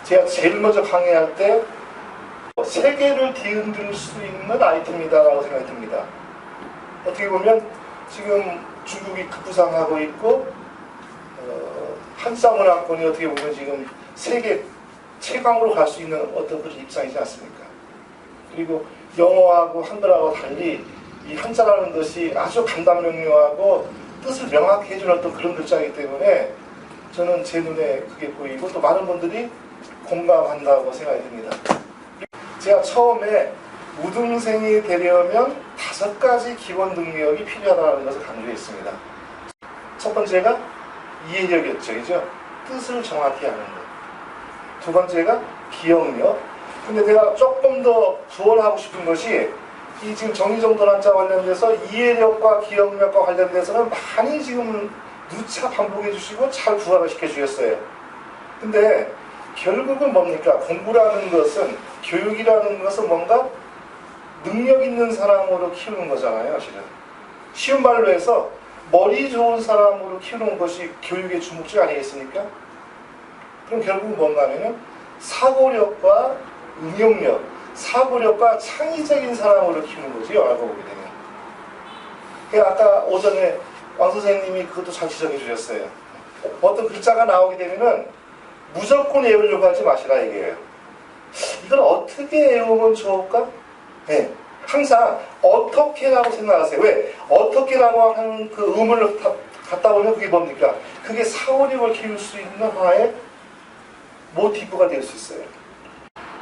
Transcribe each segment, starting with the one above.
제가 제일 먼저 강의할 때 세계를 뒤흔들 수 있는 아이템이다라고 생각이 듭니다. 어떻게 보면 지금 중국이 급부상하고 있고 한자 문화권이 어떻게 보면 지금 세계 최강으로 갈 수 있는 어떤 그런 입장이지 않습니까? 그리고 영어하고 한글하고 달리 이 한자라는 것이 아주 간단명료하고 뜻을 명확히 해주는 어떤 그런 글자이기 때문에 저는 제 눈에 그게 보이고 또 많은 분들이 공감한다고 생각이 듭니다. 제가 처음에 우등생이 되려면 5가지 기본 능력이 필요하다는 것을 강조했습니다. 첫 번째가 이해력이었죠. 그죠? 뜻을 정확히 아는 것. 두 번째가 기억력. 근데 내가 조금 더 부원하고 싶은 것이 이 지금 정의정돈한자 관련돼서 이해력과 기억력과 관련돼서는 많이 지금 누차 반복해 주시고 잘 부각을 시켜 주셨어요. 근데 결국은 뭡니까? 공부라는 것은, 교육이라는 것은 뭔가 능력 있는 사람으로 키우는 거잖아요, 사실은. 쉬운 말로 해서 머리 좋은 사람으로 키우는 것이 교육의 주목적 아니겠습니까? 그럼 결국은 뭔가 하면은 사고력과 응용력, 사고력과 창의적인 사람으로 키우는 거지, 알고 보게 되면. 그러니까 아까 오전에 왕 선생님이 그것도 잘 지적해 주셨어요. 어떤 글자가 나오게 되면은 무조건 외우려고 하지 마시라 이게요. 이걸 어떻게 외우면 좋을까? 네. 항상 어떻게라고 생각하세요. 왜? 어떻게라고 하는 그 의문을 갖다 보면 그게 뭡니까? 그게 사고력을 키울 수 있는 하나의 모티브가 될 수 있어요.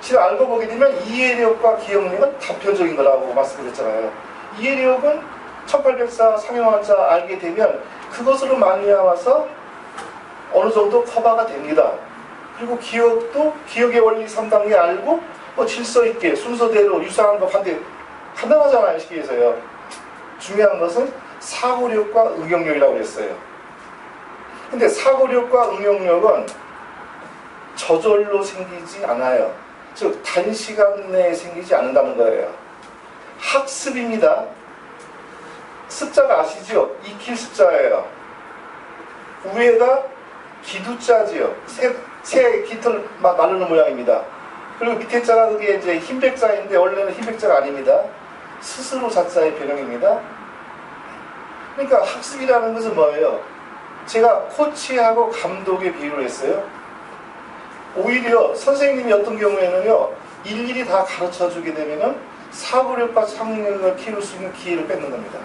실은 알고 보게 되면 이해력과 기억력은 단편적인 거라고 말씀드렸잖아요. 이해력은 1804 상용한자 알게 되면 그것으로 말미암아서 어느 정도 커버가 됩니다. 그리고 기억도 기억의 원리 3단계 알고 질서 있게 순서대로 유사한 거 판단하잖아요. 쉽게해서요. 중요한 것은 사고력과 응용력이라고 그랬어요. 근데 사고력과 응용력은 저절로 생기지 않아요. 즉 단시간 내에 생기지 않는다는 거예요. 학습입니다. 습자가 아시죠? 익힐 습자예요. 위에가 기두자지요. 새 깃을 나르는 모양입니다. 그리고 밑에 자가 그게 이제 흰백자인데 원래는 흰백자가 아닙니다. 스스로 자자의 변형입니다. 그러니까 학습이라는 것은 뭐예요? 제가 코치하고 감독의 비유를 했어요. 오히려 선생님이 어떤 경우에는요, 일일이 다 가르쳐 주게 되면은 사고력과 창의력을 키울 수 있는 기회를 뺏는 겁니다.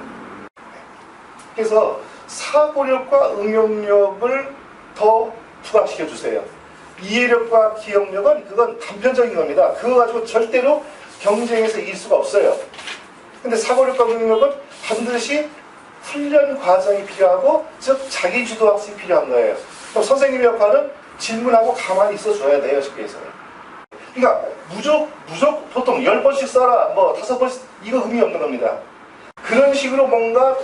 그래서 사고력과 응용력을 더 부각시켜 주세요. 이해력과 기억력은 그건 단편적인 겁니다. 그거 가지고 절대로 경쟁에서 이길 수가 없어요. 근데 사고력과 응용력은 반드시 훈련 과정이 필요하고, 즉 자기주도 학습이 필요한 거예요. 그럼 선생님의 역할은 질문하고 가만히 있어 줘야 돼요. 쉽게 해서. 그러니까 무조건 보통 10번씩 써라, 5번씩, 이거 의미 없는 겁니다. 그런 식으로 뭔가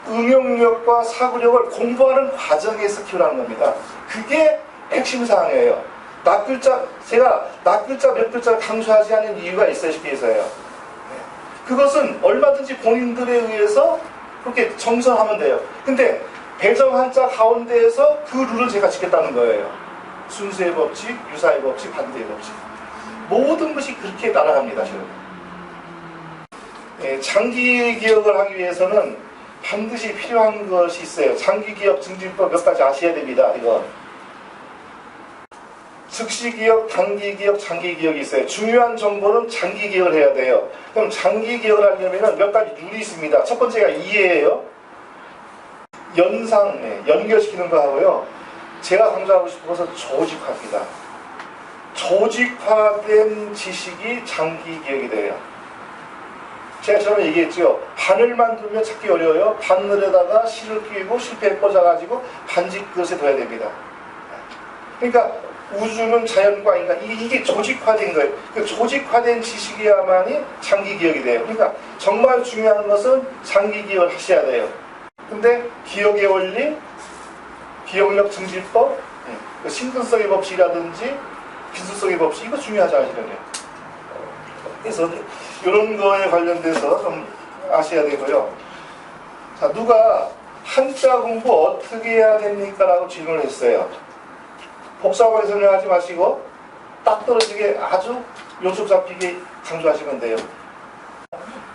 응용력과 사고력을 공부하는 과정에서 키우라는 겁니다. 그게 핵심 사항이에요. 제가 낱글자 몇 글자를 강조하지 않는 이유가 있어요. 쉽게 해서요. 그것은 얼마든지 본인들에 의해서 그렇게 정선하면 돼요. 근데 배정 한자 가운데에서 그 룰을 제가 지켰다는 거예요. 순수의 법칙, 유사의 법칙, 반대의 법칙. 모든 것이 그렇게 날아갑니다. 장기 기억을 하기 위해서는 반드시 필요한 것이 있어요. 장기 기억 증진법 몇 가지 아셔야 됩니다. 이거. 즉시 기억, 단기 기억, 장기 기억이 있어요. 중요한 정보는 장기 기억을 해야 돼요. 그럼 장기 기억을 하려면 몇 가지 룰이 있습니다. 첫 번째가 이해예요. 연결시키는 거 하고요. 제가 강조하고 싶어서 조직화입니다. 조직화된 지식이 장기 기억이 돼요. 제가 처음에 얘기했죠. 바늘만 두면 찾기 어려워요. 바늘에다가 실을 끼고 실패에 꽂아가지고 반지 그릇에 둬야 됩니다. 그러니까 우주는 자연과 인간, 이게 조직화된 거예요. 그 조직화된 지식이야만이 장기 기억이 돼요. 그러니까 정말 중요한 것은 장기 기억을 하셔야 돼요. 근데 기억의 원리, 기억력 증진법, 신근성의 법칙이라든지 빈수성의 법칙, 이거 중요하잖아요. 그래서 이런 거에 관련돼서 좀 아셔야 되고요. 자, 누가 한자 공부 어떻게 해야 됩니까? 라고 질문을 했어요. 복잡하게 설명하지 마시고 딱 떨어지게 아주 요쪽 잡히게 강조하시면 돼요.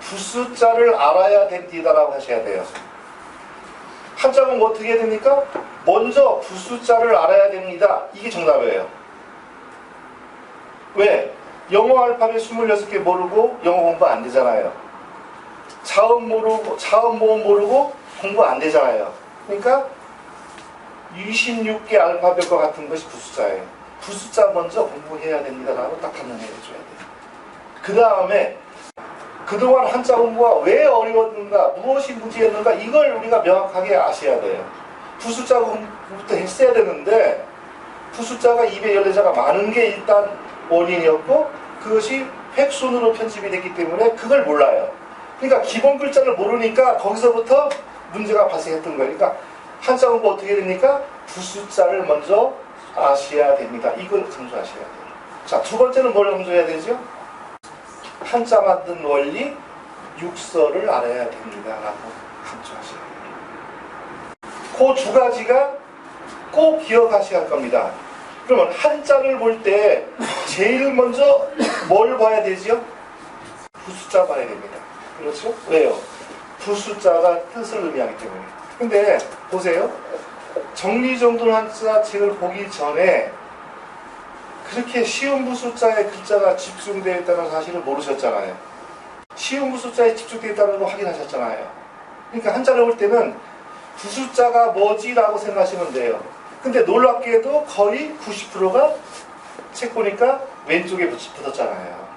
부수자를 알아야 됩니다라고 하셔야 돼요. 한자는 뭐 어떻게 해야 됩니까? 먼저 부수자를 알아야 됩니다. 이게 정답이에요. 왜? 영어 알파벳 26개 모르고 영어 공부 안 되잖아요. 자음 모음 모르고 공부 안 되잖아요. 그러니까 26개 알파벳과 같은 것이 부수자예요. 부수자 먼저 공부해야 됩니다라고 딱 판단해 줘야 돼요. 그 다음에 그동안 한자 공부가 왜 어려웠는가, 무엇이 문제였는가, 이걸 우리가 명확하게 아셔야 돼요. 부수자 공부부터 했어야 되는데 부수자가 214자가 많은 게 일단 원인이었고 그것이 획순으로 편집이 됐기 때문에 그걸 몰라요. 그러니까 기본 글자를 모르니까 거기서부터 문제가 발생했던 거예요. 그러니까 한자 공부 어떻게 됩니까? 부수자를 먼저 아셔야 됩니다. 이걸 강조하셔야 돼요. 자, 두 번째는 뭘 강조해야 되죠? 한자 만든 원리, 육서를 알아야 됩니다. 라고 강조하셔야 돼요. 그 두 가지가 꼭 기억하셔야 할 겁니다. 그러면 한자를 볼 때 제일 먼저 뭘 봐야 되죠? 부수자 봐야 됩니다. 그렇죠? 왜요? 부수자가 뜻을 의미하기 때문에. 근데 보세요. 정리정돈 한자 책을 보기 전에 그렇게 쉬운 부수자의 글자가 집중되어 있다는 사실을 모르셨잖아요. 쉬운 부수자에 집중되어 있다는 걸 확인하셨잖아요. 그러니까 한자를 볼 때는 부수자가 뭐지라고 생각하시면 돼요. 근데 놀랍게도 거의 90%가 책 보니까 왼쪽에 붙었잖아요.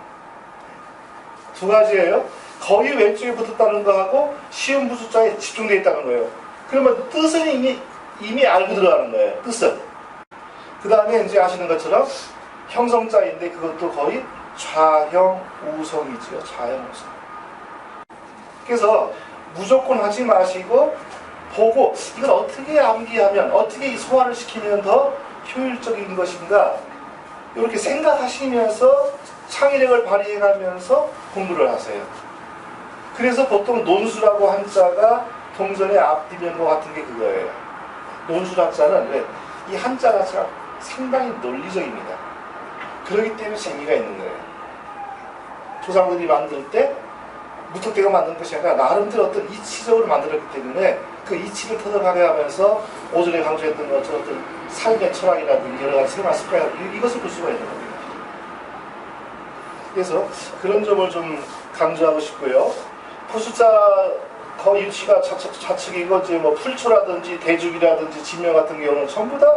두 가지예요. 거의 왼쪽에 붙었다는 거하고 쉬운 부수자에 집중되어 있다는 거예요. 그러면 뜻은 이미 알고 들어가는 거예요. 뜻은. 그 다음에 이제 아시는 것처럼 형성자인데 그것도 거의 좌형 우성이죠. 좌형 우성. 그래서 무조건 하지 마시고 보고 이걸 어떻게 암기하면 어떻게 소화를 시키면 더 효율적인 것인가 이렇게 생각하시면서 창의력을 발휘해가면서 공부를 하세요. 그래서 보통 논수라고 한자가 동전의 앞뒤면과 같은 게 그거예요. 논술 한자는 왜? 이 한자 자체가 상당히 논리적입니다. 그렇기 때문에 재미가 있는 거예요. 조상들이 만들 때 무턱대고 만든 것이 아니라 나름대로 어떤 이치적으로 만들었기 때문에 그 이치를 터득하게 하면서 오전에 강조했던 것처럼 어떤 삶의 철학이라든지 여러 가지 생활 습관 이것을 볼 수가 있는 겁니다. 그래서 그런 점을 좀 강조하고 싶고요. 부수자 거의 유치가 좌측이고 이제 뭐 풀초라든지 대죽이라든지 진명 같은 경우는 전부 다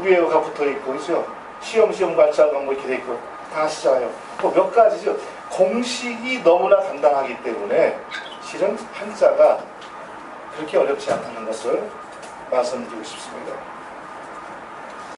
위에가 붙어 있고 그죠? 시험 발자가 뭐 이렇게 돼 있고 다 아시잖아요. 뭐 몇 가지죠. 공식이 너무나 간단하기 때문에 실은 한자가 그렇게 어렵지 않다는 것을 말씀드리고 싶습니다.